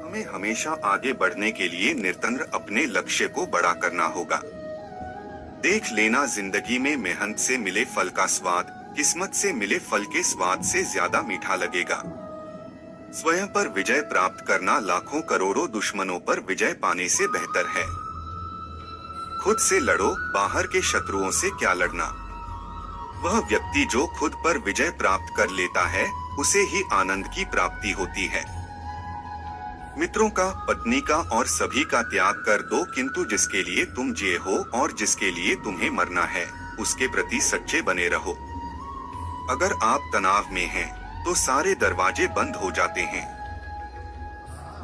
हमें हमेशा आगे बढ़ने के लिए निरंतर अपने लक्ष्य को बड़ा करना होगा। देख लेना, जिंदगी में मेहनत से मिले फल का स्वाद किस्मत से मिले फल के स्वाद से ज्यादा मीठा लगेगा। स्वयं पर विजय प्राप्त करना लाखों करोड़ों दुश्मनों पर विजय पाने से बेहतर है। खुद से लड़ो, बाहर के शत्रुओं से क्या लड़ना। वह व्यक्ति जो खुद पर विजय प्राप्त कर लेता है उसे ही आनंद की प्राप्ति होती है। मित्रों का, पत्नी का और सभी का त्याग कर दो, किंतु जिसके लिए तुम जिए हो और जिसके लिए तुम्हें मरना है उसके प्रति सच्चे बने रहो। अगर आप तनाव में हैं तो सारे दरवाजे बंद हो जाते हैं।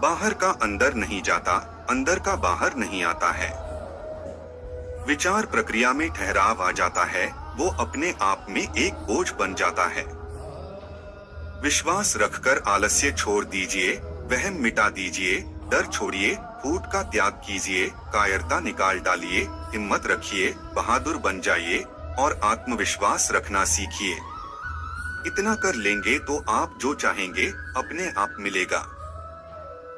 बाहर का अंदर नहीं जाता, अंदर का बाहर नहीं आता है। विचार प्रक्रिया में ठहराव आ जाता है, वो अपने आप में एक बोझ बन जाता है। विश्वास रखकर आलस्य छोड़ दीजिए, वहम मिटा दीजिए, डर छोड़िए, फूट का त्याग कीजिए, कायरता निकाल डालिए, हिम्मत रखिए, बहादुर बन जाइए और आत्मविश्वास रखना सीखिए। इतना कर लेंगे तो आप जो चाहेंगे अपने आप मिलेगा।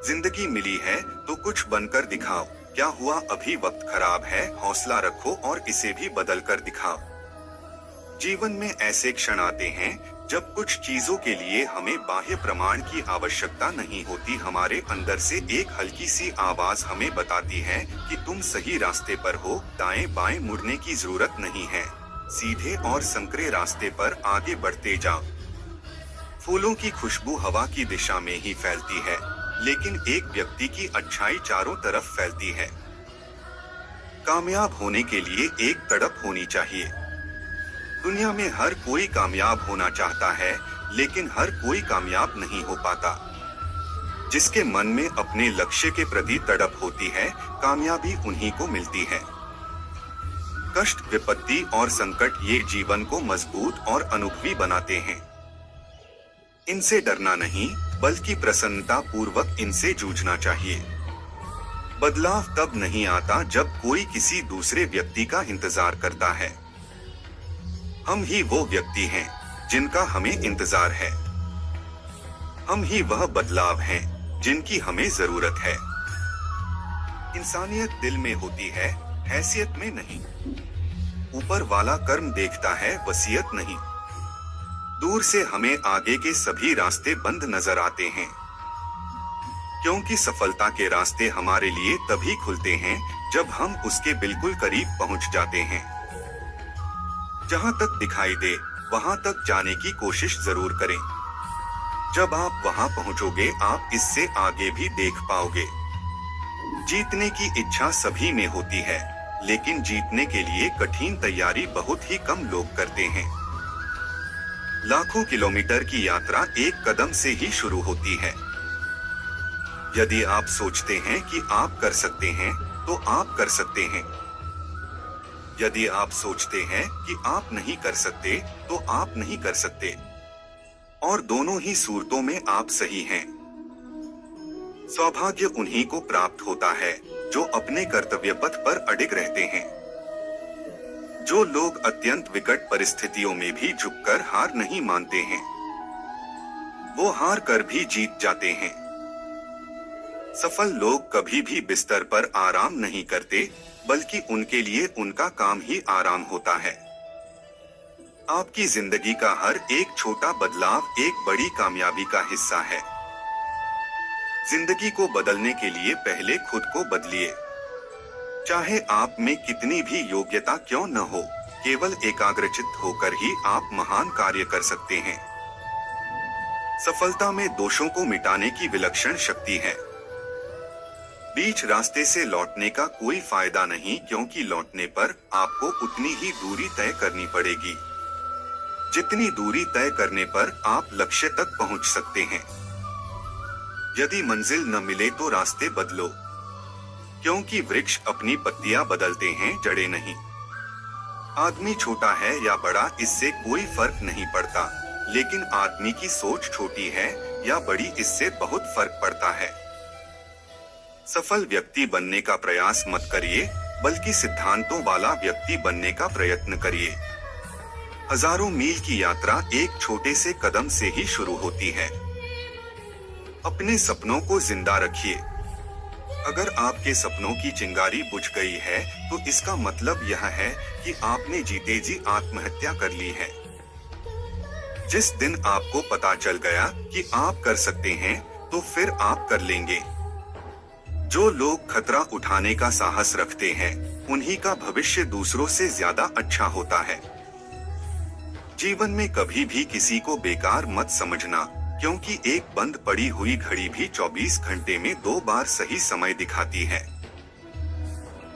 जिंदगी मिली है तो कुछ बनकर दिखाओ। क्या हुआ, अभी वक्त खराब है, हौसला रखो और इसे भी बदल कर दिखाओ। जीवन में ऐसे क्षण आते हैं जब कुछ चीजों के लिए हमें बाह्य प्रमाण की आवश्यकता नहीं होती। हमारे अंदर से एक हल्की सी आवाज हमें बताती है कि तुम सही रास्ते पर हो, दाएं बाएं मुड़ने की जरूरत नहीं है, सीधे और संकरे रास्ते पर आगे बढ़ते जाओ। फूलों की खुशबू हवा की दिशा में ही फैलती है, लेकिन एक व्यक्ति की अच्छाई चारों तरफ फैलती है। कामयाब होने के लिए एक तड़प होनी चाहिए। दुनिया में हर कोई कामयाब होना चाहता है, लेकिन हर कोई कामयाब नहीं हो पाता। जिसके मन में अपने लक्ष्य के प्रति तड़प होती है, कामयाबी उन्हीं को मिलती है। कष्ट, विपत्ति और संकट ये जीवन को मजबूत और अनुभवी बनाते हैं। इनसे डरना नहीं, बल्कि प्रसन्नता पूर्वक इनसे जूझना चाहिए। बदलाव तब नहीं आता जब कोई किसी दूसरे व्यक्ति का इंतजार करता है। हम ही वो व्यक्ति हैं जिनका हमें इंतजार है। हम ही वह बदलाव हैं जिनकी हमें जरूरत है। इंसानियत दिल में होती है, हैसियत में नहीं। ऊपर वाला कर्म देखता है, वसीयत नहीं। दूर से हमें आगे के सभी रास्ते बंद नजर आते हैं, क्योंकि सफलता के रास्ते हमारे लिए तभी खुलते हैं जब हम उसके बिल्कुल करीब पहुंच जाते हैं। जहां तक दिखाई दे वहां तक जाने की कोशिश जरूर करें। जब आप वहां पहुंचोगे आप इससे आगे भी देख पाओगे। जीतने की इच्छा सभी में होती है, लेकिन जीतने के लिए कठिन तैयारी बहुत ही कम लोग करते हैं। लाखों किलोमीटर की यात्रा एक कदम से ही शुरू होती है। यदि आप सोचते हैं कि आप कर सकते हैं तो आप कर सकते हैं। यदि आप सोचते हैं कि आप नहीं कर सकते तो आप नहीं कर सकते। और दोनों ही सूरतों में आप सही हैं। सौभाग्य उन्हीं को प्राप्त होता है जो अपने कर्तव्य पथ पर अडिग रहते हैं। जो लोग अत्यंत विकट परिस्थितियों में भी झुककर हार नहीं मानते हैं, वो हार कर भी जीत जाते हैं। सफल लोग कभी भी बिस्तर पर आराम नहीं करते, बल्कि उनके लिए उनका काम ही आराम होता है। आपकी जिंदगी का हर एक छोटा बदलाव एक बड़ी कामयाबी का हिस्सा है। जिंदगी को बदलने के लिए पहले खुद को बदलिए। चाहे आप में कितनी भी योग्यता क्यों न हो, केवल एकाग्रचित्त होकर ही आप महान कार्य कर सकते हैं। सफलता में दोषों को मिटाने की विलक्षण शक्ति है। बीच रास्ते से लौटने का कोई फायदा नहीं, क्योंकि लौटने पर आपको उतनी ही दूरी तय करनी पड़ेगी जितनी दूरी तय करने पर आप लक्ष्य तक पहुंच सकते हैं। यदि मंजिल न मिले तो रास्ते बदलो, क्योंकि वृक्ष अपनी पत्तियां बदलते हैं, जड़ें नहीं। आदमी छोटा है या बड़ा इससे कोई फर्क नहीं पड़ता, लेकिन आदमी की सोच छोटी है या बड़ी इससे बहुत फर्क पड़ता है। सफल व्यक्ति बनने का प्रयास मत करिए, बल्कि सिद्धांतों वाला व्यक्ति बनने का प्रयत्न करिए। हजारों मील की यात्रा एक छोटे से कदम से ही शुरू होती है। अपने सपनों को जिंदा रखिए। अगर आपके सपनों की चिंगारी बुझ गई है, तो इसका मतलब यह है कि आपने जीते जी आत्महत्या कर ली है। जिस दिन आपको पता चल गया कि आप कर सकते हैं, तो फिर आप कर लेंगे। जो लोग खतरा उठाने का साहस रखते हैं, उन्हीं का भविष्य दूसरों से ज्यादा अच्छा होता है। जीवन में कभी भी किसी को बेकार मत समझना, क्योंकि एक बंद पड़ी हुई घड़ी भी 24 घंटे में 2 बार सही समय दिखाती है।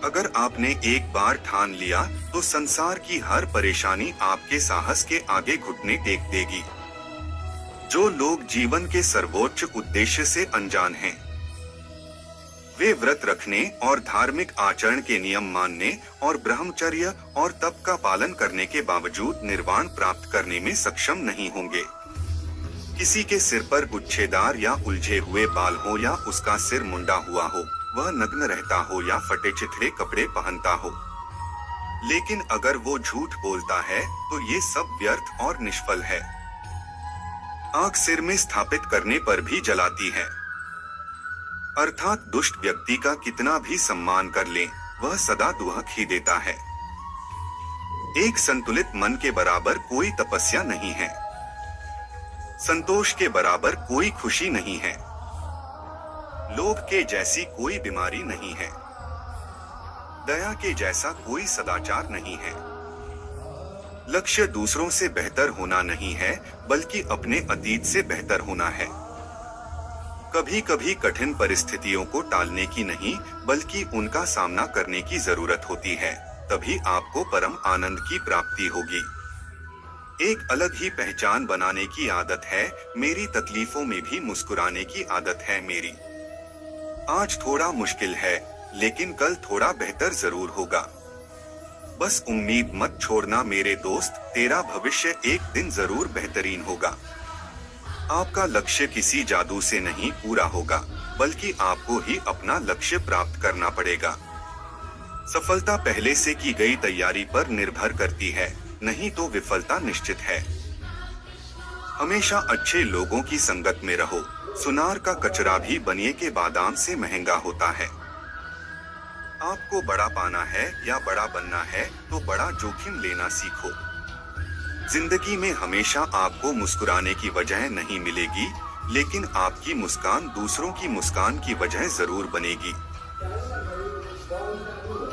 अगर आपने एक बार ठान लिया, तो संसार की हर परेशानी आपके साहस के आगे घुटने टेक देगी। जो लोग जीवन के सर्वोच्च उद्देश्य से अनजान हैं, वे व्रत रखने और धार्मिक आचरण के नियम मानने और ब्रह्मचर्य और तप का पालन करने के बावजूद निर्वाण प्राप्त करने में सक्षम नहीं होंगे। किसी के सिर पर गुच्छेदार या उलझे हुए बाल हो या उसका सिर मुंडा हुआ हो, वह नग्न रहता हो या फटे चिथड़े कपड़े पहनता हो, लेकिन अगर वो झूठ बोलता है तो ये सब व्यर्थ और निष्फल है। आग सिर में स्थापित करने पर भी जलाती है। अर्थात दुष्ट व्यक्ति का कितना भी सम्मान कर ले, वह सदा दुहक ही देता है। एक संतुलित मन के बराबर कोई तपस्या नहीं है। संतोष के बराबर कोई खुशी नहीं है। लोभ के जैसी कोई बीमारी नहीं है। दया के जैसा कोई सदाचार नहीं है। लक्ष्य दूसरों से बेहतर होना नहीं है, बल्कि अपने अतीत से बेहतर होना है। कभी कभी कठिन परिस्थितियों को टालने की नहीं, बल्कि उनका सामना करने की जरूरत होती है। तभी आपको परम आनंद की प्राप्ति होगी। एक अलग ही पहचान बनाने की आदत है मेरी, तकलीफों में भी मुस्कुराने की आदत है मेरी। आज थोड़ा मुश्किल है, लेकिन कल थोड़ा बेहतर जरूर होगा। बस उम्मीद मत छोड़ना मेरे दोस्त, तेरा भविष्य एक दिन जरूर बेहतरीन होगा। आपका लक्ष्य किसी जादू से नहीं पूरा होगा, बल्कि आपको ही अपना लक्ष्य प्राप्त करना पड़ेगा। सफलता पहले से की गई तैयारी पर निर्भर करती है, नहीं तो विफलता निश्चित है। हमेशा अच्छे लोगों की संगत में रहो। सुनार का कचरा भी बनिए के बादाम से महंगा होता है। आपको बड़ा पाना है या बड़ा बनना है, तो बड़ा जोखिम लेना सीखो। जिंदगी में हमेशा आपको मुस्कुराने की वजह नहीं मिलेगी, लेकिन आपकी मुस्कान दूसरों की मुस्कान की वजह जरूर बनेगी।